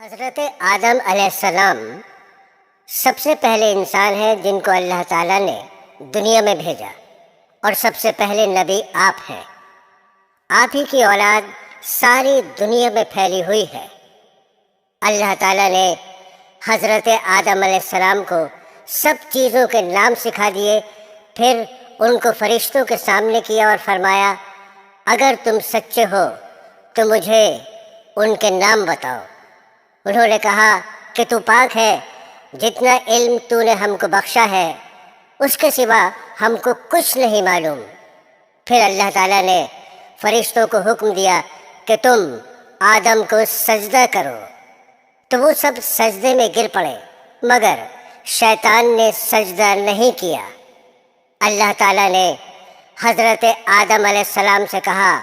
حضرت آدم علیہ السلام سب سے پہلے انسان ہیں جن کو اللہ تعالیٰ نے دنیا میں بھیجا، اور سب سے پہلے نبی آپ ہیں۔ آپ ہی کی اولاد ساری دنیا میں پھیلی ہوئی ہے۔ اللہ تعالیٰ نے حضرت آدم علیہ السلام کو سب چیزوں کے نام سکھا دیے، پھر ان کو فرشتوں کے سامنے کیا اور فرمایا، اگر تم سچے ہو تو مجھے ان کے نام بتاؤ۔ انہوں نے کہا کہ تو پاک ہے، جتنا علم تو نے ہم کو بخشا ہے اس کے سوا ہم کو کچھ نہیں معلوم۔ پھر اللہ تعالیٰ نے فرشتوں کو حکم دیا کہ تم آدم کو سجدہ کرو، تو وہ سب سجدے میں گر پڑے، مگر شیطان نے سجدہ نہیں کیا۔ اللہ تعالیٰ نے حضرت آدم علیہ السلام سے کہا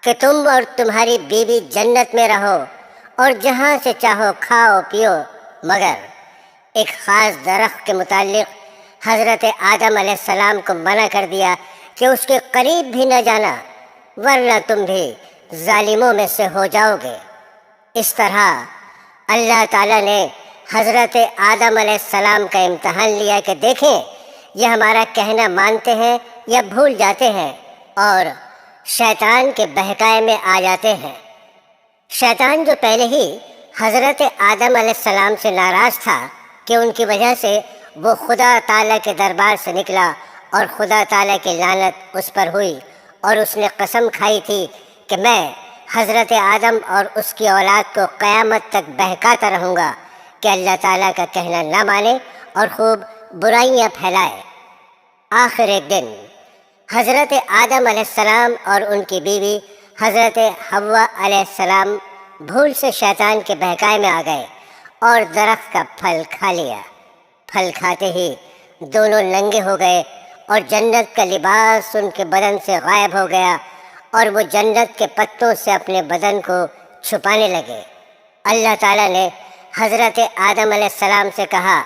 کہ تم اور تمہاری بیوی جنت میں رہو اور جہاں سے چاہو کھاؤ پیو، مگر ایک خاص درخت کے متعلق حضرت آدم علیہ السلام کو منع کر دیا کہ اس کے قریب بھی نہ جانا، ورنہ تم بھی ظالموں میں سے ہو جاؤ گے۔ اس طرح اللہ تعالیٰ نے حضرت آدم علیہ السلام کا امتحان لیا کہ دیکھیں یہ ہمارا کہنا مانتے ہیں یا بھول جاتے ہیں اور شیطان کے بہکائے میں آ جاتے ہیں۔ شیطان جو پہلے ہی حضرت آدم علیہ السلام سے ناراض تھا کہ ان کی وجہ سے وہ خدا تعالیٰ کے دربار سے نکلا اور خدا تعالیٰ کی لعنت اس پر ہوئی، اور اس نے قسم کھائی تھی کہ میں حضرت آدم اور اس کی اولاد کو قیامت تک بہکاتا رہوں گا کہ اللہ تعالیٰ کا کہنا نہ مانے اور خوب برائیاں پھیلائے۔ آخر ایک دن حضرت آدم علیہ السلام اور ان کی بیوی حضرت حوا علیہ السلام بھول سے شیطان کے بہکائے میں آ گئے اور درخت کا پھل کھا لیا۔ پھل کھاتے ہی دونوں ننگے ہو گئے اور جنت کا لباس ان کے بدن سے غائب ہو گیا، اور وہ جنت کے پتوں سے اپنے بدن کو چھپانے لگے۔ اللہ تعالیٰ نے حضرت آدم علیہ السلام سے کہا،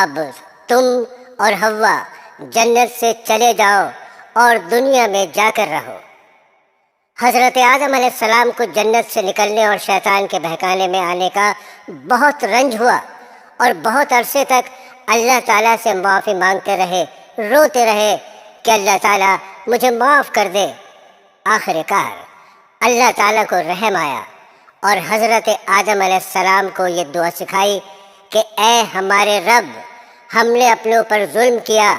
اب تم اور حوا جنت سے چلے جاؤ اور دنیا میں جا کر رہو۔ حضرت آدم علیہ السلام کو جنت سے نکلنے اور شیطان کے بہکانے میں آنے کا بہت رنج ہوا، اور بہت عرصے تک اللہ تعالیٰ سے معافی مانگتے رہے، روتے رہے کہ اللہ تعالیٰ مجھے معاف کر دے۔ آخر کار اللہ تعالیٰ کو رحم آیا اور حضرت آدم علیہ السلام کو یہ دعا سکھائی کہ اے ہمارے رب، ہم نے اپنے اوپر ظلم کیا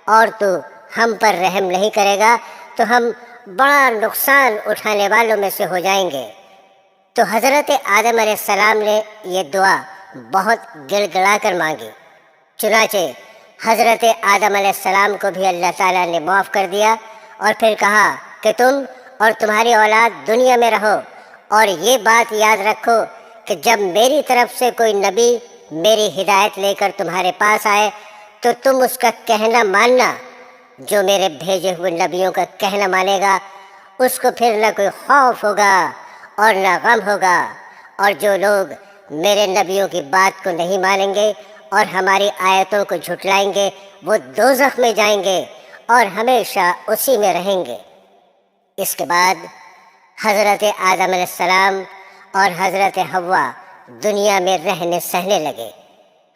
اور تو ہم پر رحم نہیں کرے گا تو ہم بڑا نقصان اٹھانے والوں میں سے ہو جائیں گے۔ تو حضرت آدم علیہ السلام نے یہ دعا بہت گڑ گڑا کر مانگی، چنانچہ حضرت آدم علیہ السلام کو بھی اللہ تعالیٰ نے معاف کر دیا، اور پھر کہا کہ تم اور تمہاری اولاد دنیا میں رہو، اور یہ بات یاد رکھو کہ جب میری طرف سے کوئی نبی میری ہدایت لے کر تمہارے پاس آئے تو تم اس کا کہنا ماننا۔ جو میرے بھیجے ہوئے نبیوں کا کہنا مانے گا اس کو پھر نہ کوئی خوف ہوگا اور نہ غم ہوگا، اور جو لوگ میرے نبیوں کی بات کو نہیں مانیں گے اور ہماری آیتوں کو جھٹلائیں گے وہ دوزخ میں جائیں گے اور ہمیشہ اسی میں رہیں گے۔ اس کے بعد حضرت آدم علیہ السلام اور حضرت حوا دنیا میں رہنے سہنے لگے۔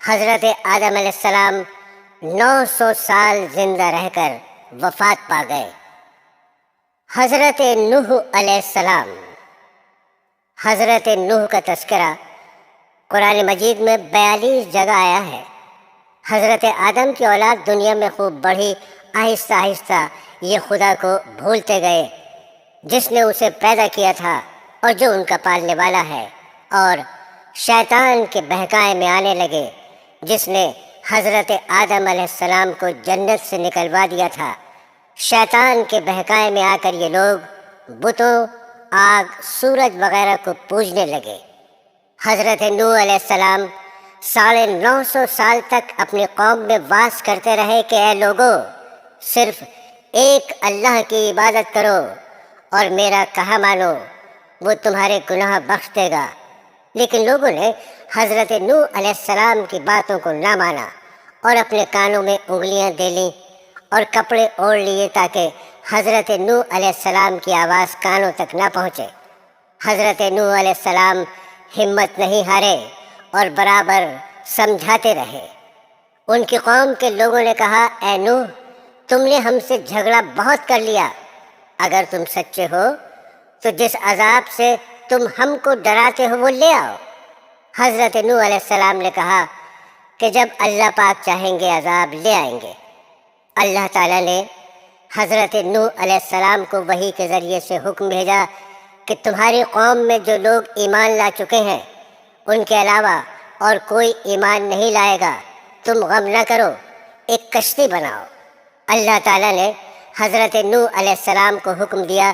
حضرت آدم علیہ السلام 900 سال زندہ رہ کر وفات پا گئے۔ حضرت نوح علیہ السلام۔ حضرت نوح کا تذکرہ قرآن مجید میں 42 جگہ آیا ہے۔ حضرت آدم کی اولاد دنیا میں خوب بڑھی، آہستہ آہستہ یہ خدا کو بھولتے گئے جس نے اسے پیدا کیا تھا اور جو ان کا پالنے والا ہے، اور شیطان کے بہکائے میں آنے لگے جس نے حضرت آدم علیہ السلام کو جنت سے نکلوا دیا تھا۔ شیطان کے بہکائے میں آ کر یہ لوگ بتوں، آگ، سورج وغیرہ کو پوجنے لگے۔ حضرت نوح علیہ السلام 950 سال تک اپنی قوم میں واس کرتے رہے کہ اے لوگو، صرف ایک اللہ کی عبادت کرو اور میرا کہا مانو، وہ تمہارے گناہ بخش دے گا۔ لیکن لوگوں نے حضرت نوح علیہ السلام کی باتوں کو نہ مانا اور اپنے کانوں میں انگلیاں دے لیں اور کپڑے اوڑھ لیے تاکہ حضرت نوح علیہ السلام کی آواز کانوں تک نہ پہنچے۔ حضرت نوح علیہ السلام ہمت نہیں ہارے اور برابر سمجھاتے رہے۔ ان کی قوم کے لوگوں نے کہا، اے نوح، تم نے ہم سے جھگڑا بہت کر لیا، اگر تم سچے ہو تو جس عذاب سے تم ہم کو ڈراتے ہو وہ لے آؤ۔ حضرت نوح علیہ السلام نے کہا کہ جب اللہ پاک چاہیں گے عذاب لے آئیں گے۔ اللہ تعالیٰ نے حضرت نوح علیہ السلام کو وحی کے ذریعے سے حکم بھیجا کہ تمہاری قوم میں جو لوگ ایمان لا چکے ہیں ان کے علاوہ اور کوئی ایمان نہیں لائے گا، تم غم نہ کرو، ایک کشتی بناؤ۔ اللہ تعالیٰ نے حضرت نوح علیہ السلام کو حکم دیا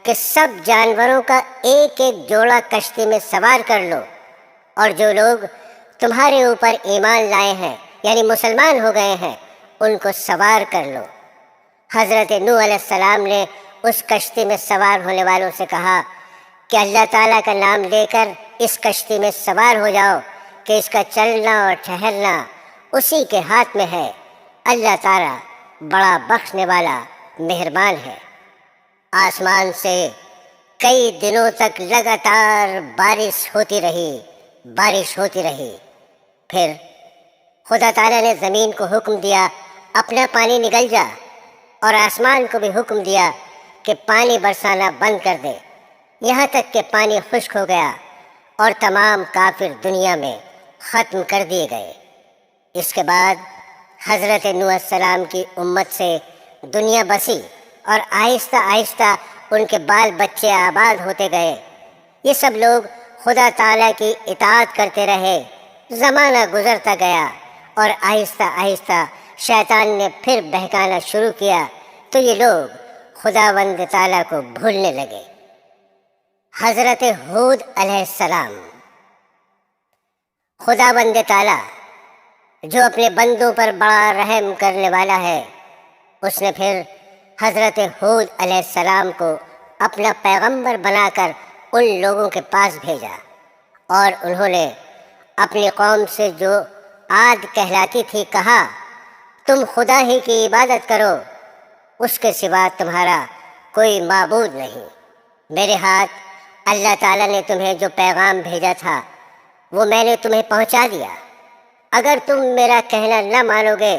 کہ سب جانوروں کا ایک ایک جوڑا کشتی میں سوار کر لو، اور جو لوگ تمہارے اوپر ایمان لائے ہیں یعنی مسلمان ہو گئے ہیں ان کو سوار کر لو۔ حضرت نوح علیہ السلام نے اس کشتی میں سوار ہونے والوں سے کہا کہ اللہ تعالیٰ کا نام لے کر اس کشتی میں سوار ہو جاؤ کہ اس کا چلنا اور ٹھہرنا اسی کے ہاتھ میں ہے، اللہ تعالیٰ بڑا بخشنے والا مہربان ہے۔ آسمان سے کئی دنوں تک لگاتار بارش ہوتی رہی۔ پھر خدا تعالیٰ نے زمین کو حکم دیا اپنا پانی نگل جا، اور آسمان کو بھی حکم دیا کہ پانی برسانا بند کر دے، یہاں تک کہ پانی خشک ہو گیا اور تمام کافر دنیا میں ختم کر دیے گئے۔ اس کے بعد حضرت نوح السلام کی امت سے دنیا بسی اور آہستہ آہستہ ان کے بال بچے آباد ہوتے گئے۔ یہ سب لوگ خدا تعالیٰ کی اطاعت کرتے رہے۔ زمانہ گزرتا گیا اور آہستہ آہستہ شیطان نے پھر بہکانا شروع کیا تو یہ لوگ خداوند تعالیٰ کو بھولنے لگے۔ حضرت ہود علیہ السلام۔ خداوند تعالیٰ جو اپنے بندوں پر بڑا رحم کرنے والا ہے، اس نے پھر حضرت ہود علیہ السلام کو اپنا پیغمبر بنا کر ان لوگوں کے پاس بھیجا، اور انہوں نے اپنی قوم سے جو عاد کہلاتی تھی کہا، تم خدا ہی کی عبادت کرو، اس کے سوا تمہارا کوئی معبود نہیں۔ میرے ہاتھ اللہ تعالیٰ نے تمہیں جو پیغام بھیجا تھا وہ میں نے تمہیں پہنچا دیا۔ اگر تم میرا کہنا نہ مانو گے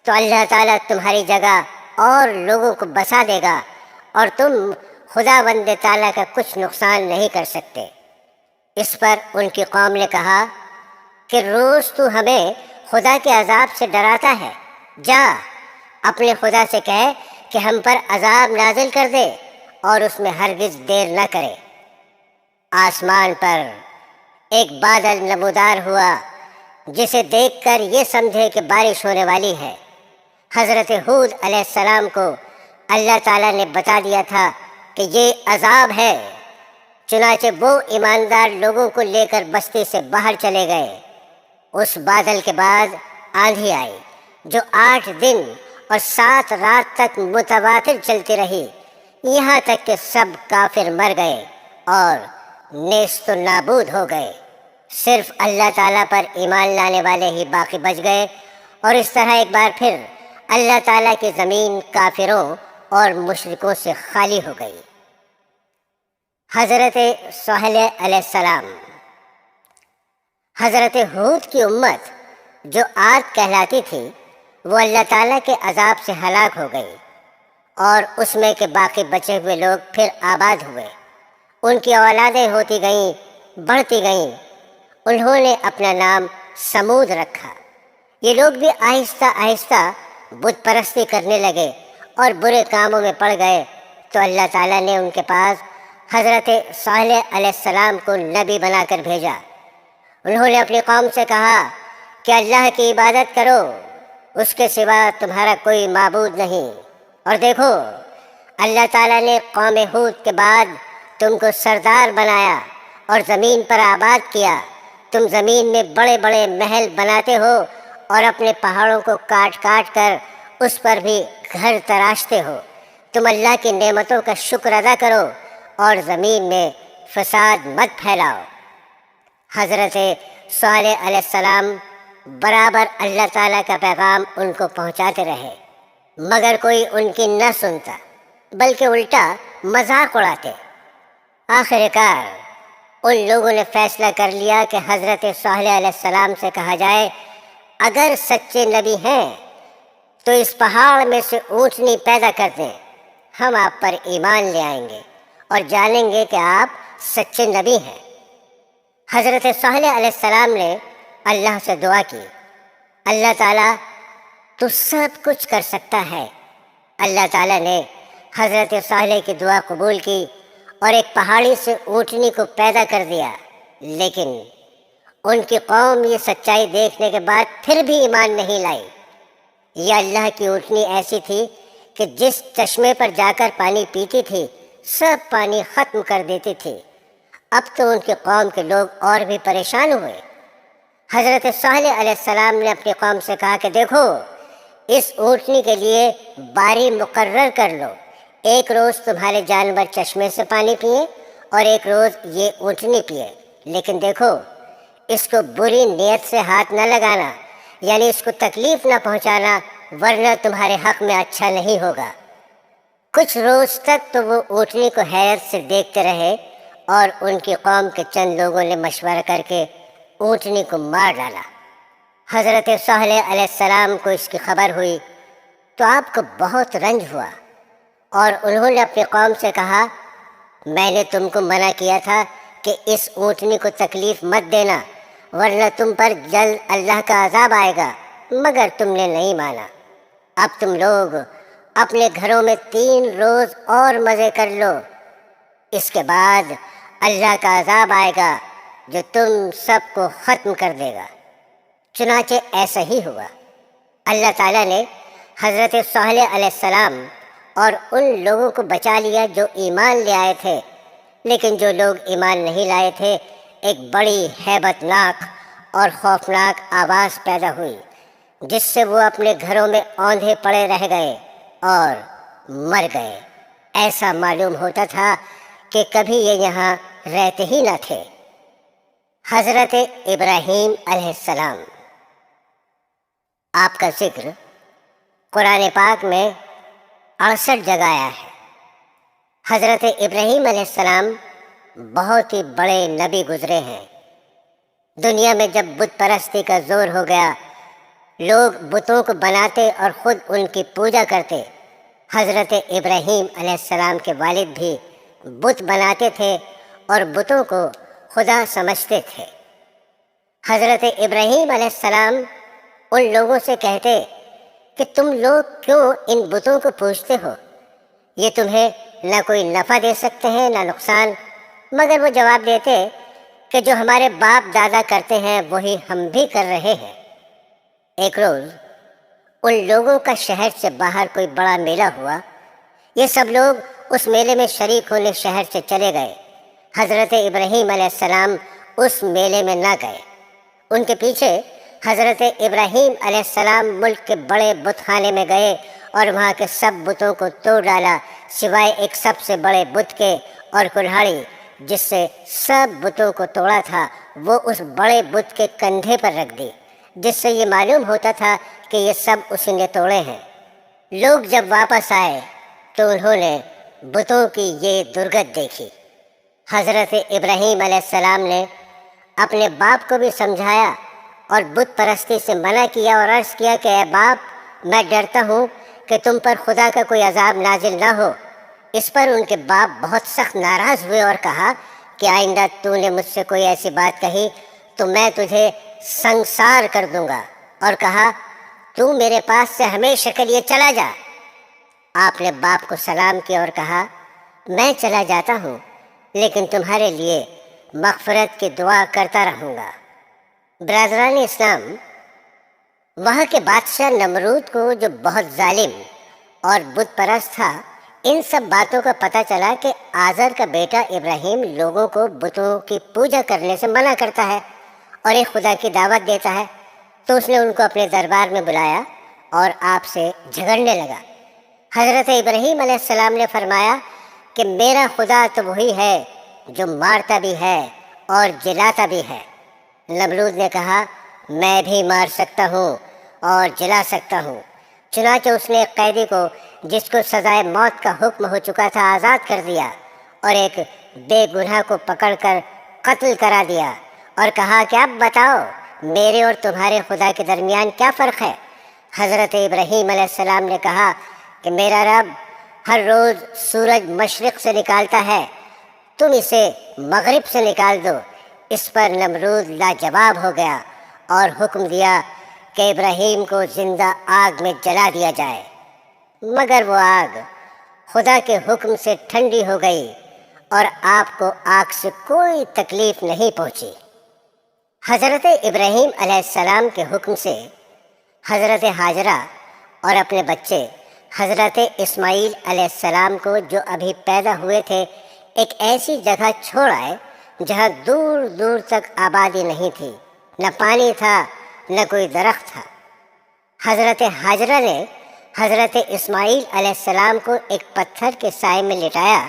تو اللہ تعالیٰ تمہاری جگہ اور لوگوں کو بسا دے گا، اور تم خداوند تعالیٰ کا کچھ نقصان نہیں کر سکتے۔ اس پر ان کی قوم نے کہا کہ روز تو ہمیں خدا کے عذاب سے ڈراتا ہے، جا اپنے خدا سے کہے کہ ہم پر عذاب نازل کر دے اور اس میں ہرگز دیر نہ کرے۔ آسمان پر ایک بادل نمودار ہوا جسے دیکھ کر یہ سمجھے کہ بارش ہونے والی ہے۔ حضرت ہود علیہ السلام کو اللہ تعالیٰ نے بتا دیا تھا کہ یہ عذاب ہے، چنانچہ وہ ایماندار لوگوں کو لے کر بستی سے باہر چلے گئے۔ اس بادل کے بعد آندھی آئی جو 8 دن اور 7 رات تک متواتر چلتی رہی، یہاں تک کہ سب کافر مر گئے اور نیست و نابود ہو گئے۔ صرف اللہ تعالیٰ پر ایمان لانے والے ہی باقی بچ گئے، اور اس طرح ایک بار پھر اللہ تعالیٰ کی زمین کافروں اور مشرکوں سے خالی ہو گئی۔ حضرت صالح علیہ السلام۔ حضرت ہود کی امت جو عاد کہلاتی تھی وہ اللہ تعالیٰ کے عذاب سے ہلاک ہو گئی، اور اس میں کے باقی بچے ہوئے لوگ پھر آباد ہوئے۔ ان کی اولادیں ہوتی گئیں، بڑھتی گئیں۔ انہوں نے اپنا نام سمود رکھا۔ یہ لوگ بھی آہستہ آہستہ بت پرستی کرنے لگے اور برے کاموں میں پڑ گئے، تو اللہ تعالیٰ نے ان کے پاس حضرت صالح علیہ السلام کو نبی بنا کر بھیجا۔ انہوں نے اپنی قوم سے کہا کہ اللہ کی عبادت کرو، اس کے سوا تمہارا کوئی معبود نہیں۔ اور دیکھو، اللہ تعالیٰ نے قوم ہود کے بعد تم کو سردار بنایا اور زمین پر آباد کیا۔ تم زمین میں بڑے بڑے محل بناتے ہو اور اپنے پہاڑوں کو کاٹ کاٹ کر اس پر بھی گھر تراشتے ہو۔ تم اللہ کی نعمتوں کا شکر ادا کرو اور زمین میں فساد مت پھیلاؤ۔ حضرت صالح علیہ السلام برابر اللہ تعالیٰ کا پیغام ان کو پہنچاتے رہے، مگر کوئی ان کی نہ سنتا، بلکہ الٹا مذاق اڑاتے۔ آخر کار ان لوگوں نے فیصلہ کر لیا کہ حضرت صالح علیہ السلام سے کہا جائے اگر سچے نبی ہیں تو اس پہاڑ میں سے اونٹنی پیدا کر دیں، ہم آپ پر ایمان لے آئیں گے اور جانیں گے کہ آپ سچے نبی ہیں۔ حضرت صالح علیہ السلام نے اللہ سے دعا کی، اللہ تعالیٰ تو سب کچھ کر سکتا ہے۔ اللہ تعالیٰ نے حضرت صالح کی دعا قبول کی اور ایک پہاڑی سے اونٹنی کو پیدا کر دیا، لیکن ان کی قوم یہ سچائی دیکھنے کے بعد پھر بھی ایمان نہیں لائی۔ یہ اللہ کی اونٹنی ایسی تھی کہ جس چشمے پر جا کر پانی پیتی تھی سب پانی ختم کر دیتی تھی۔ اب تو ان کی قوم کے لوگ اور بھی پریشان ہوئے۔ حضرت صالح علیہ السلام نے اپنی قوم سے کہا کہ دیکھو، اس اونٹنی کے لیے باری مقرر کر لو، ایک روز تمہارے جانور چشمے سے پانی پئیں اور ایک روز یہ اونٹنی پیے، لیکن دیکھو اس کو بری نیت سے ہاتھ نہ لگانا، یعنی اس کو تکلیف نہ پہنچانا، ورنہ تمہارے حق میں اچھا نہیں ہوگا۔ کچھ روز تک تو وہ اونٹنی کو حیرت سے دیکھتے رہے اور ان کی قوم کے چند لوگوں نے مشورہ کر کے اونٹنی کو مار ڈالا۔ حضرت صالح علیہ السلام کو اس کی خبر ہوئی تو آپ کو بہت رنج ہوا اور انہوں نے اپنی قوم سے کہا میں نے تم کو منع کیا تھا کہ اس اونٹنی کو تکلیف مت دینا، ورنہ تم پر جلد اللہ کا عذاب آئے گا، مگر تم نے نہیں مانا۔ اب تم لوگ اپنے گھروں میں 3 روز اور مزے کر لو، اس کے بعد اللہ کا عذاب آئے گا جو تم سب کو ختم کر دے گا۔ چنانچہ ایسا ہی ہوا۔ اللہ تعالیٰ نے حضرت صالح علیہ السلام اور ان لوگوں کو بچا لیا جو ایمان لے آئے تھے، لیکن جو لوگ ایمان نہیں لائے تھے ایک بڑی ہیبت ناک اور خوفناک آواز پیدا ہوئی جس سے وہ اپنے گھروں میں اوندھے پڑے رہ گئے اور مر گئے۔ ایسا معلوم ہوتا تھا کہ کبھی یہ یہاں رہتے ہی نہ تھے۔ حضرت ابراہیم علیہ السلام، آپ کا ذکر قرآن پاک میں 68 جگہ آیا ہے۔ حضرت ابراہیم علیہ السلام بہت ہی بڑے نبی گزرے ہیں۔ دنیا میں جب بت پرستی کا زور ہو گیا، لوگ بتوں کو بناتے اور خود ان کی پوجا کرتے۔ حضرت ابراہیم علیہ السلام کے والد بھی بت بناتے تھے اور بتوں کو خدا سمجھتے تھے۔ حضرت ابراہیم علیہ السلام ان لوگوں سے کہتے کہ تم لوگ کیوں ان بتوں کو پوجتے ہو؟ یہ تمہیں نہ کوئی نفع دے سکتے ہیں نہ نقصان۔ مگر وہ جواب دیتے کہ جو ہمارے باپ دادا کرتے ہیں وہی ہم بھی کر رہے ہیں۔ ایک روز ان لوگوں کا شہر سے باہر کوئی بڑا میلہ ہوا۔ یہ سب لوگ اس میلے میں شریک ہونے شہر سے چلے گئے۔ حضرت ابراہیم علیہ السلام اس میلے میں نہ گئے۔ ان کے پیچھے حضرت ابراہیم علیہ السلام ملک کے بڑے بت خانے میں گئے اور وہاں کے سب بتوں کو توڑ ڈالا سوائے ایک سب سے بڑے بت کے، اور کلہاڑی جس سے سب بتوں کو توڑا تھا وہ اس بڑے بت کے کندھے پر رکھ دی، جس سے یہ معلوم ہوتا تھا کہ یہ سب اسی نے توڑے ہیں۔ لوگ جب واپس آئے تو انہوں نے بتوں کی یہ درگت دیکھی۔ حضرت ابراہیم علیہ السلام نے اپنے باپ کو بھی سمجھایا اور بت پرستی سے منع کیا اور عرض کیا کہ اے باپ، میں ڈرتا ہوں کہ تم پر خدا کا کوئی عذاب نازل نہ ہو۔ اس پر ان کے باپ بہت سخت ناراض ہوئے اور کہا کہ آئندہ تو نے مجھ سے کوئی ایسی بات کہی تو میں تجھے سنسار کر دوں گا، اور کہا تو میرے پاس سے ہمیشہ کے لیے چلا جا۔ آپ نے باپ کو سلام کیا اور کہا میں چلا جاتا ہوں، لیکن تمہارے لیے مغفرت کی دعا کرتا رہوں گا۔ برادران اسلام، وہاں کے بادشاہ نمرود کو جو بہت ظالم اور بت پرست تھا، ان سب باتوں کا پتہ چلا کہ آزر کا بیٹا ابراہیم لوگوں کو بتوں کی پوجا کرنے سے منع کرتا ہے اور ایک خدا کی دعوت دیتا ہے، تو اس نے ان کو اپنے دربار میں بلایا اور آپ سے جھگڑنے لگا۔ حضرت ابراہیم علیہ السلام نے فرمایا کہ میرا خدا تو وہی ہے جو مارتا بھی ہے اور جلاتا بھی ہے۔ نمرود نے کہا میں بھی مار سکتا ہوں اور جلا سکتا ہوں۔ چنانچہ اس نے ایک قیدی کو جس کو سزائے موت کا حکم ہو چکا تھا آزاد کر دیا اور ایک بے گناہ کو پکڑ کر قتل کرا دیا اور کہا کہ اب بتاؤ میرے اور تمہارے خدا کے درمیان کیا فرق ہے؟ حضرت ابراہیم علیہ السلام نے کہا کہ میرا رب ہر روز سورج مشرق سے نکالتا ہے، تم اسے مغرب سے نکال دو۔ اس پر نمرود لاجواب ہو گیا اور حکم دیا کہ ابراہیم کو زندہ آگ میں جلا دیا جائے، مگر وہ آگ خدا کے حکم سے ٹھنڈی ہو گئی اور آپ کو آگ سے کوئی تکلیف نہیں پہنچی۔ حضرت ابراہیم علیہ السلام کے حکم سے حضرت ہاجرہ اور اپنے بچے حضرت اسماعیل علیہ السلام کو، جو ابھی پیدا ہوئے تھے، ایک ایسی جگہ چھوڑ آئے جہاں دور دور تک آبادی نہیں تھی، نہ پانی تھا نہ کوئی درخت تھا۔ حضرت ہاجرہ نے حضرت اسماعیل علیہ السلام کو ایک پتھر کے سائے میں لٹایا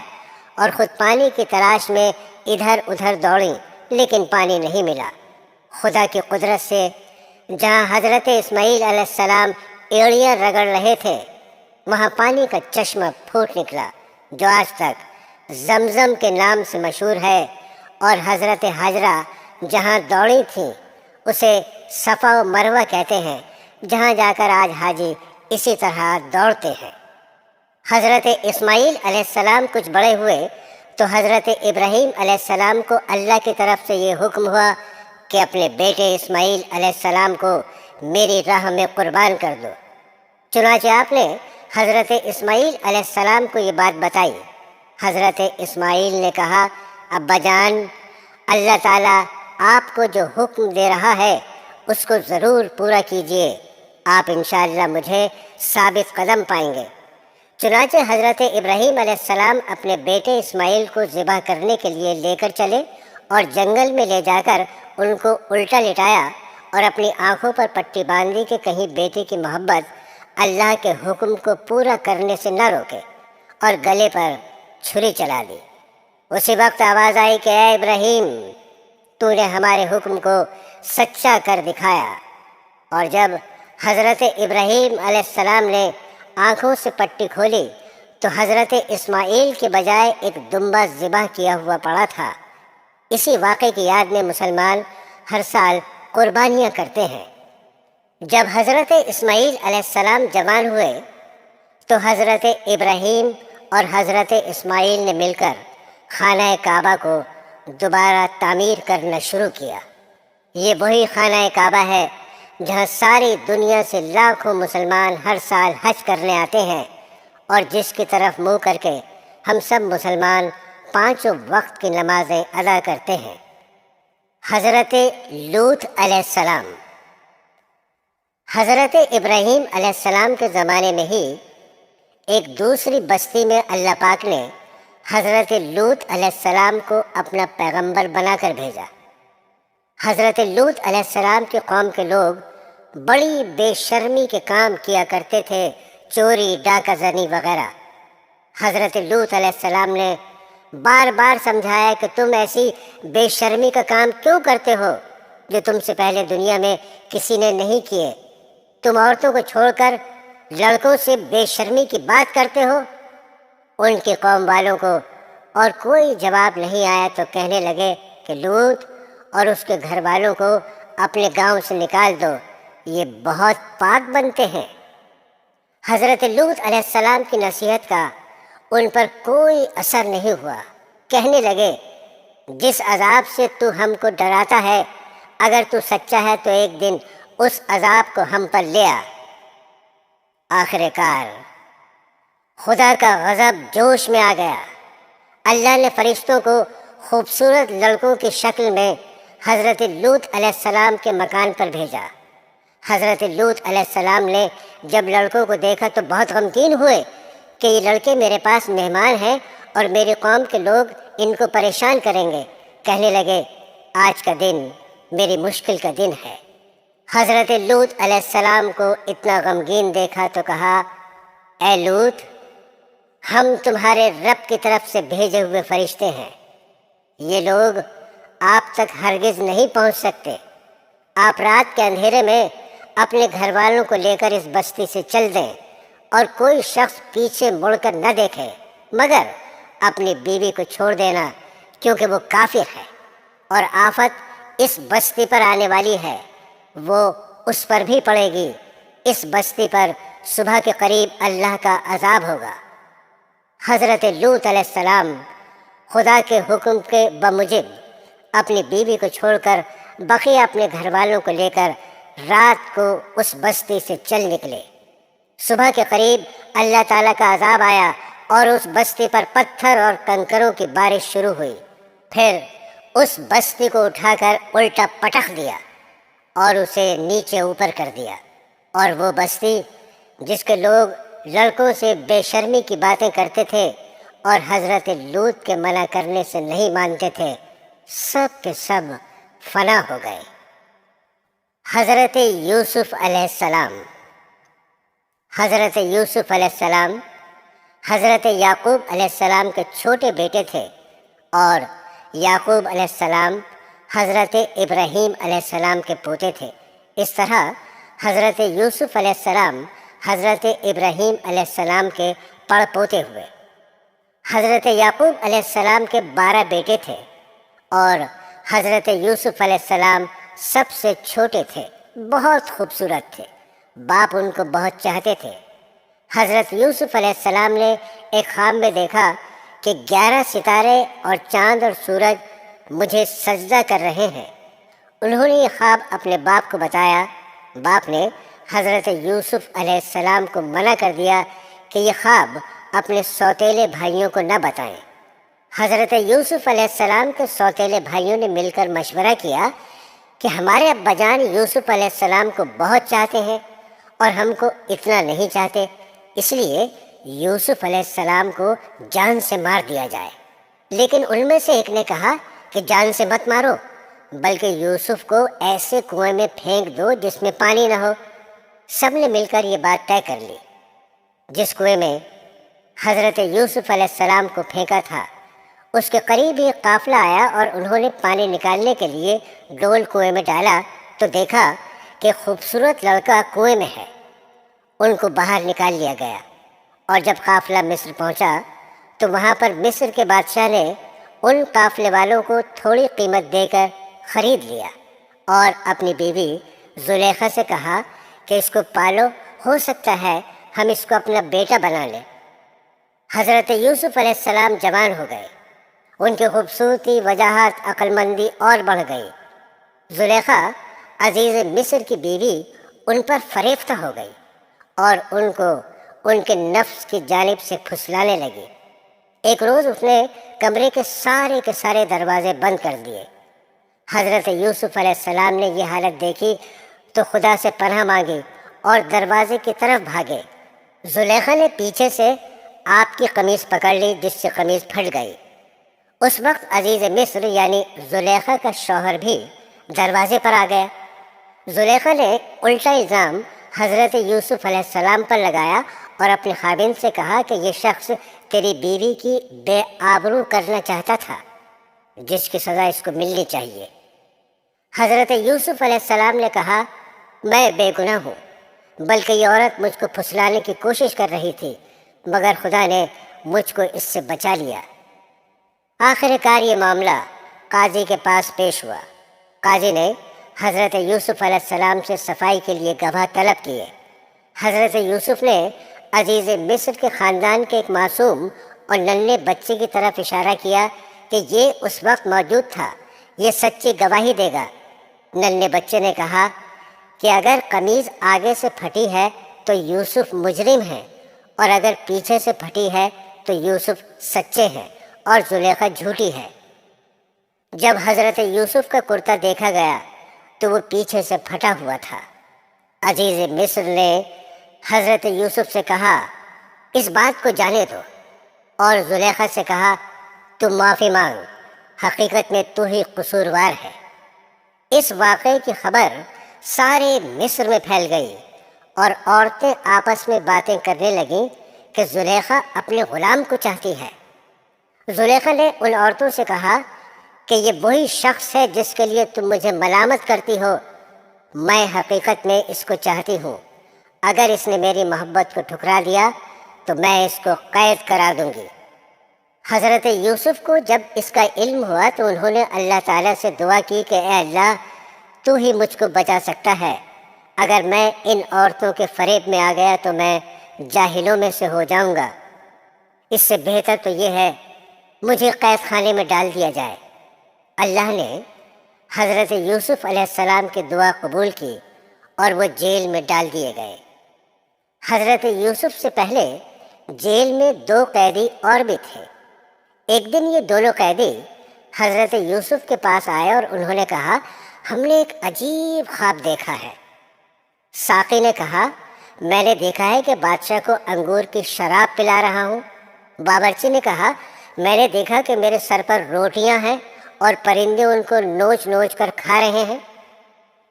اور خود پانی کی تلاش میں ادھر ادھر دوڑیں، لیکن پانی نہیں ملا۔ خدا کی قدرت سے جہاں حضرت اسماعیل علیہ السلام ایڑیاں رگڑ رہے تھے، وہاں پانی کا چشمہ پھوٹ نکلا جو آج تک زمزم کے نام سے مشہور ہے، اور حضرت ہاجرہ جہاں دوڑی تھیں اسے صفا و مروہ کہتے ہیں، جہاں جا کر آج حاجی اسی طرح دوڑتے ہیں۔ حضرت اسماعیل علیہ السلام کچھ بڑے ہوئے تو حضرت ابراہیم علیہ السلام کو اللہ کی طرف سے یہ حکم ہوا کہ اپنے بیٹے اسماعیل علیہ السلام کو میری راہ میں قربان کر دو۔ چنانچہ آپ نے حضرت اسماعیل علیہ السلام کو یہ بات بتائی۔ حضرت اسماعیل نے کہا، ابا جان، اللہ تعالیٰ آپ کو جو حکم دے رہا ہے اس کو ضرور پورا کیجیے، آپ انشاءاللہ مجھے ثابت قدم پائیں گے۔ چنانچہ حضرت ابراہیم علیہ السلام اپنے بیٹے اسماعیل کو ذبح کرنے کے لیے لے کر چلے اور جنگل میں لے جا کر ان کو الٹا لٹایا اور اپنی آنکھوں پر پٹی باندھی کہ کہیں بیٹے کی محبت اللہ کے حکم کو پورا کرنے سے نہ روکے، اور گلے پر چھری چلا دی۔ اسی وقت آواز آئی کہ اے ابراہیم، تو نے ہمارے حکم کو سچا کر دکھایا۔ اور جب حضرت ابراہیم علیہ السلام نے آنکھوں سے پٹی کھولی تو حضرت اسماعیل کے بجائے ایک دمبا ذبح کیا ہوا پڑا تھا۔ اسی واقعے کی یاد میں مسلمان ہر سال قربانیاں کرتے ہیں۔ جب حضرت اسماعیل علیہ السلام جوان ہوئے تو حضرت ابراہیم اور حضرت اسماعیل نے مل کر خانہ کعبہ کو دوبارہ تعمیر کرنا شروع کیا۔ یہ وہی خانہ کعبہ ہے جہاں ساری دنیا سے لاکھوں مسلمان ہر سال حج کرنے آتے ہیں، اور جس کی طرف منہ کر کے ہم سب مسلمان 5 وقت کی نمازیں ادا کرتے ہیں۔ حضرت لوط علیہ السلام۔ حضرت ابراہیم علیہ السلام کے زمانے میں ہی ایک دوسری بستی میں اللہ پاک نے حضرت لوط علیہ السلام کو اپنا پیغمبر بنا کر بھیجا۔ حضرت لوط علیہ السلام کے قوم کے لوگ بڑی بے شرمی کے کام کیا کرتے تھے، چوری، ڈاکہ زنی وغیرہ۔ حضرت لوط علیہ السلام نے بار بار سمجھایا کہ تم ایسی بے شرمی کا کام کیوں کرتے ہو جو تم سے پہلے دنیا میں کسی نے نہیں کیے؟ تم عورتوں کو چھوڑ کر لڑکوں سے بے شرمی کی بات کرتے ہو۔ ان کی قوم والوں کو اور کوئی جواب نہیں آیا تو کہنے لگے کہ لوط اور اس کے گھر والوں کو اپنے گاؤں سے نکال دو، یہ بہت پاک بنتے ہیں۔ حضرت لوط علیہ السلام کی نصیحت کا ان پر کوئی اثر نہیں ہوا۔ کہنے لگے، جس عذاب سے تو ہم کو ڈراتا ہے، اگر تو سچا ہے تو ایک دن اس عذاب کو ہم پر لے آ۔ آخر کار خدا کا غضب جوش میں آ گیا۔ اللہ نے فرشتوں کو خوبصورت لڑکوں کی شکل میں حضرت لوط علیہ السلام کے مکان پر بھیجا۔ حضرت لوط علیہ السلام نے جب لڑکوں کو دیکھا تو بہت غمگین ہوئے کہ یہ لڑکے میرے پاس مہمان ہیں اور میری قوم کے لوگ ان کو پریشان کریں گے۔ کہنے لگے، آج کا دن میری مشکل کا دن ہے۔ حضرت لوط علیہ السلام کو اتنا غمگین دیکھا تو کہا، اے لوط، ہم تمہارے رب کی طرف سے بھیجے ہوئے فرشتے ہیں، یہ لوگ آپ تک ہرگز نہیں پہنچ سکتے۔ آپ رات کے اندھیرے میں اپنے گھر والوں کو لے کر اس بستی سے چل دیں اور کوئی شخص پیچھے مڑ کر نہ دیکھے، مگر اپنی بیوی کو چھوڑ دینا، کیونکہ وہ کافر ہے اور آفت اس بستی پر آنے والی ہے، وہ اس پر بھی پڑے گی۔ اس بستی پر صبح کے قریب اللہ کا عذاب ہوگا۔ حضرت لوط علیہ السلام خدا کے حکم کے بموجب اپنی بیوی کو چھوڑ کر بقیہ اپنے گھر والوں کو لے کر رات کو اس بستی سے چل نکلے۔ صبح کے قریب اللہ تعالیٰ کا عذاب آیا اور اس بستی پر پتھر اور کنکروں کی بارش شروع ہوئی۔ پھر اس بستی کو اٹھا کر الٹا پٹخ دیا اور اسے نیچے اوپر کر دیا، اور وہ بستی جس کے لوگ لڑکوں سے بے شرمی کی باتیں کرتے تھے اور حضرت لوط کے منع کرنے سے نہیں مانتے تھے، سب کے سب فنا ہو گئے۔ حضرت یوسف علیہ السلام۔ حضرت یوسف علیہ السلام حضرت یعقوب علیہ السلام کے چھوٹے بیٹے تھے، اور یعقوب علیہ السلام حضرت ابراہیم علیہ السلام کے پوتے تھے۔ اس طرح حضرت یوسف علیہ السلام حضرت ابراہیم علیہ السلام کے پڑ پوتے ہوئے۔ حضرت یعقوب علیہ السلام کے 12 بیٹے تھے، اور حضرت یوسف علیہ السلام سب سے چھوٹے تھے، بہت خوبصورت تھے، باپ ان کو بہت چاہتے تھے۔ حضرت یوسف علیہ السلام نے ایک خواب میں دیکھا کہ 11 ستارے اور چاند اور سورج مجھے سجدہ کر رہے ہیں۔ انہوں نے یہ خواب اپنے باپ کو بتایا۔ باپ نے حضرت یوسف علیہ السلام کو منع کر دیا کہ یہ خواب اپنے سوتیلے بھائیوں کو نہ بتائیں۔ حضرت یوسف علیہ السلام کے سوتیلے بھائیوں نے مل کر مشورہ کیا کہ ہمارے ابا جان یوسف علیہ السلام کو بہت چاہتے ہیں اور ہم کو اتنا نہیں چاہتے، اس لیے یوسف علیہ السلام کو جان سے مار دیا جائے۔ لیکن ان میں سے ایک نے کہا کہ جان سے مت مارو، بلکہ یوسف کو ایسے کنویں میں پھینک دو جس میں پانی نہ ہو۔ سب نے مل کر یہ بات طے کر لی۔ جس کنویں میں حضرت یوسف علیہ السلام کو پھینکا تھا، اس کے قریب ایک قافلہ آیا اور انہوں نے پانی نکالنے کے لیے ڈول کنویں میں ڈالا تو دیکھا کہ خوبصورت لڑکا کنویں میں ہے۔ ان کو باہر نکال لیا گیا، اور جب قافلہ مصر پہنچا تو وہاں پر مصر کے بادشاہ نے ان قافلے والوں کو تھوڑی قیمت دے کر خرید لیا، اور اپنی بیوی زلیخا سے کہا کہ اس کو پالو، ہو سکتا ہے ہم اس کو اپنا بیٹا بنا لیں۔ حضرت یوسف علیہ السلام جوان ہو گئے، ان کی خوبصورتی، وجاہت، عقل مندی اور بڑھ گئی۔ زلیخا عزیز مصر کی بیوی ان پر فریفتہ ہو گئی اور ان کو ان کے نفس کی جانب سے پھسلانے لگی۔ ایک روز اس نے کمرے کے سارے دروازے بند کر دیے۔ حضرت یوسف علیہ السلام نے یہ حالت دیکھی تو خدا سے پناہ مانگی اور دروازے کی طرف بھاگے۔ زلیخا نے پیچھے سے آپ کی قمیص پکڑ لی، جس سے قمیص پھٹ گئی۔ اس وقت عزیز مصر یعنی زلیخا کا شوہر بھی دروازے پر آ گیا۔ زلیخا نے الٹا الزام حضرت یوسف علیہ السلام پر لگایا اور اپنے خادم سے کہا کہ یہ شخص تیری بیوی کی بے آبرو کرنا چاہتا تھا، جس کی سزا اس کو ملنی چاہیے۔ حضرت یوسف علیہ السلام نے کہا، میں بے گناہ ہوں، بلکہ یہ عورت مجھ کو پھسلانے کی کوشش کر رہی تھی، مگر خدا نے مجھ کو اس سے بچا لیا۔ آخر کار یہ معاملہ قاضی کے پاس پیش ہوا۔ قاضی نے حضرت یوسف علیہ السلام سے صفائی کے لیے گواہ طلب کیے۔ حضرت یوسف نے عزیز مصر کے خاندان کے ایک معصوم اور ننھے بچے کی طرف اشارہ کیا کہ یہ اس وقت موجود تھا، یہ سچی گواہی دے گا۔ ننھے بچے نے کہا کہ اگر قمیض آگے سے پھٹی ہے تو یوسف مجرم ہے، اور اگر پیچھے سے پھٹی ہے تو یوسف سچے ہیں اور زلیخا جھوٹی ہے۔ جب حضرت یوسف کا کرتا دیکھا گیا تو وہ پیچھے سے پھٹا ہوا تھا۔ عزیز مصر نے حضرت یوسف سے کہا، اس بات کو جانے دو، اور زلیخا سے کہا، تم معافی مانگ، حقیقت میں تو ہی قصوروار ہے۔ اس واقعے کی خبر سارے مصر میں پھیل گئی، اور عورتیں آپس میں باتیں کرنے لگیں کہ زلیخا اپنے غلام کو چاہتی ہے۔ زلیخا نے ان عورتوں سے کہا کہ یہ وہی شخص ہے جس کے لیے تم مجھے ملامت کرتی ہو، میں حقیقت میں اس کو چاہتی ہوں۔ اگر اس نے میری محبت کو ٹھکرا دیا تو میں اس کو قید کرا دوں گی۔ حضرت یوسف کو جب اس کا علم ہوا تو انہوں نے اللہ تعالیٰ سے دعا کی کہ اے اللہ، تو ہی مجھ کو بچا سکتا ہے، اگر میں ان عورتوں کے فریب میں آ گیا تو میں جاہلوں میں سے ہو جاؤں گا، اس سے بہتر تو یہ ہے مجھے قید خانے میں ڈال دیا جائے۔ اللہ نے حضرت یوسف علیہ السلام کی دعا قبول کی اور وہ جیل میں ڈال دیے گئے۔ حضرت یوسف سے پہلے جیل میں 2 قیدی اور بھی تھے۔ ایک دن یہ دونوں قیدی حضرت یوسف کے پاس آئے اور انہوں نے کہا، ہم نے ایک عجیب خواب دیکھا ہے۔ ساقی نے کہا، میں نے دیکھا ہے کہ بادشاہ کو انگور کی شراب پلا رہا ہوں۔ باورچی نے کہا، میں نے دیکھا کہ میرے سر پر روٹیاں ہیں اور پرندے ان کو نوچ نوچ کر کھا رہے ہیں۔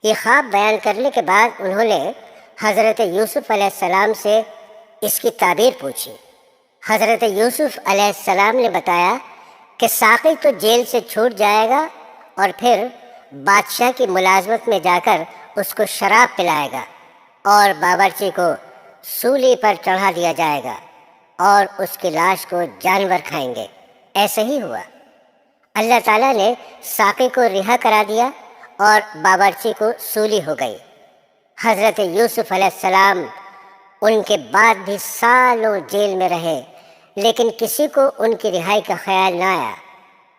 یہ خواب بیان کرنے کے بعد انہوں نے حضرت یوسف علیہ السلام سے اس کی تعبیر پوچھی۔ حضرت یوسف علیہ السلام نے بتایا کہ ساقی تو جیل سے چھوٹ جائے گا اور پھر بادشاہ کی ملازمت میں جا کر اس کو شراب پلائے گا اور باورچی کو سولی پر چڑھا دیا جائے گا اور اس کی لاش کو جانور کھائیں گے۔ ایسے ہی ہوا۔ اللہ تعالیٰ نے ساقی کو رہا کرا دیا اور باورچی کو سولی ہو گئی۔ حضرت یوسف علیہ السلام ان کے بعد بھی سالوں جیل میں رہے، لیکن کسی کو ان کی رہائی کا خیال نہ آیا۔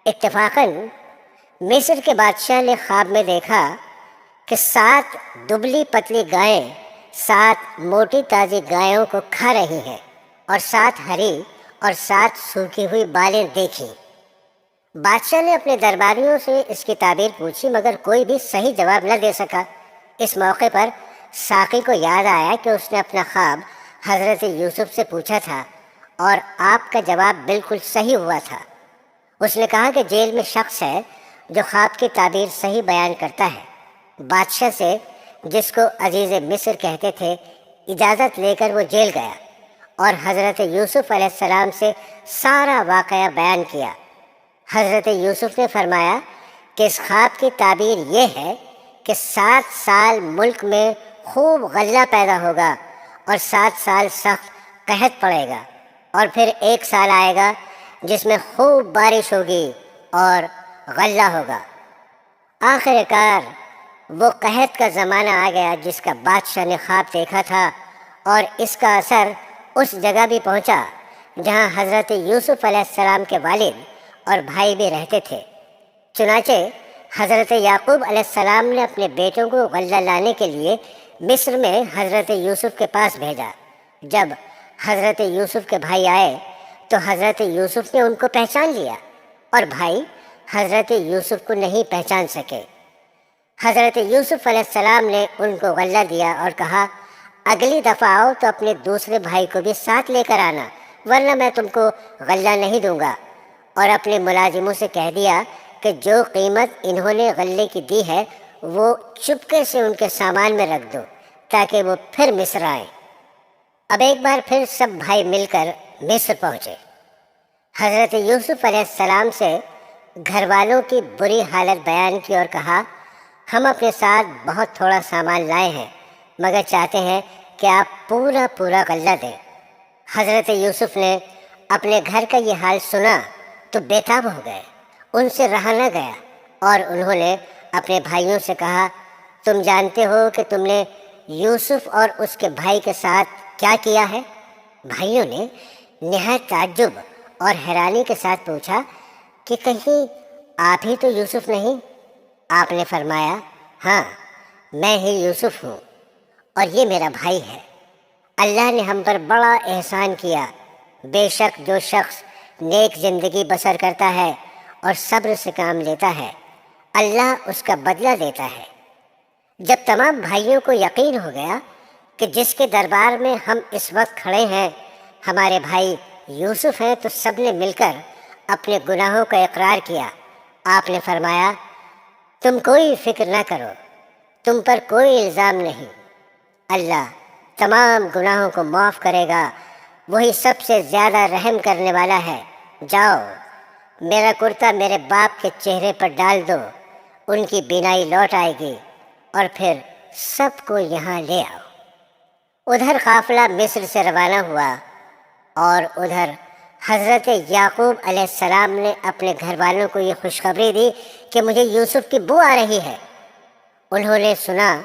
اتفاقاً مصر کے بادشاہ نے خواب میں دیکھا کہ 7 دبلی پتلی گائیں 7 موٹی تازی گایوں کو کھا رہی ہیں اور 7 ہری اور 7 سوکھی ہوئی بالیں دیکھیں۔ بادشاہ نے اپنے درباریوں سے اس کی تعبیر پوچھی مگر کوئی بھی صحیح جواب نہ دے سکا۔ اس موقع پر ساقی کو یاد آیا کہ اس نے اپنا خواب حضرت یوسف سے پوچھا تھا اور آپ کا جواب بالکل صحیح ہوا تھا۔ اس نے کہا کہ جیل میں شخص ہے جو خواب کی تعبیر صحیح بیان کرتا ہے۔ بادشاہ سے، جس کو عزیز مصر کہتے تھے، اجازت لے کر وہ جیل گیا اور حضرت یوسف علیہ السلام سے سارا واقعہ بیان کیا۔ حضرت یوسف نے فرمایا کہ اس خواب کی تعبیر یہ ہے کہ 7 سال ملک میں خوب غلہ پیدا ہوگا اور 7 سال سخت قحط پڑے گا اور پھر 1 سال آئے گا جس میں خوب بارش ہوگی اور غلہ ہوگا۔ آخر کار وہ قحط کا زمانہ آ گیا جس کا بادشاہ نے خواب دیکھا تھا اور اس کا اثر اس جگہ بھی پہنچا جہاں حضرت یوسف علیہ السلام کے والد اور بھائی بھی رہتے تھے۔ چنانچہ حضرت یعقوب علیہ السلام نے اپنے بیٹوں کو غلہ لانے کے لیے مصر میں حضرت یوسف کے پاس بھیجا۔ جب حضرت یوسف کے بھائی آئے تو حضرت یوسف نے ان کو پہچان لیا اور بھائی حضرت یوسف کو نہیں پہچان سکے۔ حضرت یوسف علیہ السلام نے ان کو غلہ دیا اور کہا، اگلی دفعہ آؤ تو اپنے دوسرے بھائی کو بھی ساتھ لے کر آنا، ورنہ میں تم کو غلہ نہیں دوں گا، اور اپنے ملازموں سے کہہ دیا کہ جو قیمت انہوں نے غلے کی دی ہے وہ چپکے سے ان کے سامان میں رکھ دو تاکہ وہ پھر مصر آئیں۔ اب ایک بار پھر سب بھائی مل کر مصر پہنچے۔ حضرت یوسف علیہ السلام سے گھر والوں کی بری حالت بیان کی اور کہا، ہم اپنے ساتھ بہت تھوڑا سامان لائے ہیں مگر چاہتے ہیں کہ آپ پورا غلہ دیں۔ حضرت یوسف نے اپنے گھر کا یہ حال سنا تو بے تاب ہو گئے، ان سے رہا نہ گیا اور انہوں نے اپنے بھائیوں سے کہا، تم جانتے ہو کہ تم نے یوسف اور اس کے بھائی کے ساتھ کیا کیا ہے؟ بھائیوں نے نہایت تعجب اور حیرانی کے ساتھ پوچھا کہ کہیں آپ ہی تو یوسف نہیں؟ آپ نے فرمایا، ہاں میں ہی یوسف ہوں اور یہ میرا بھائی ہے۔ اللہ نے ہم پر بڑا احسان کیا۔ بے شک جو شخص نیک زندگی بسر کرتا ہے اور صبر سے کام لیتا ہے، اللہ اس کا بدلہ دیتا ہے۔ جب تمام بھائیوں کو یقین ہو گیا کہ جس کے دربار میں ہم اس وقت کھڑے ہیں ہمارے بھائی یوسف ہیں، تو سب نے مل کر اپنے گناہوں کا اقرار کیا۔ آپ نے فرمایا، تم کوئی فکر نہ کرو، تم پر کوئی الزام نہیں، اللہ تمام گناہوں کو معاف کرے گا، وہی سب سے زیادہ رحم کرنے والا ہے۔ جاؤ، میرا کرتا میرے باپ کے چہرے پر ڈال دو، ان کی بینائی لوٹ آئے گی، اور پھر سب کو یہاں لے آؤ۔ ادھر قافلہ مصر سے روانہ ہوا اور ادھر حضرت یعقوب علیہ السلام نے اپنے گھر والوں کو یہ خوشخبری دی کہ مجھے یوسف کی بو آ رہی ہے۔ انہوں نے سنا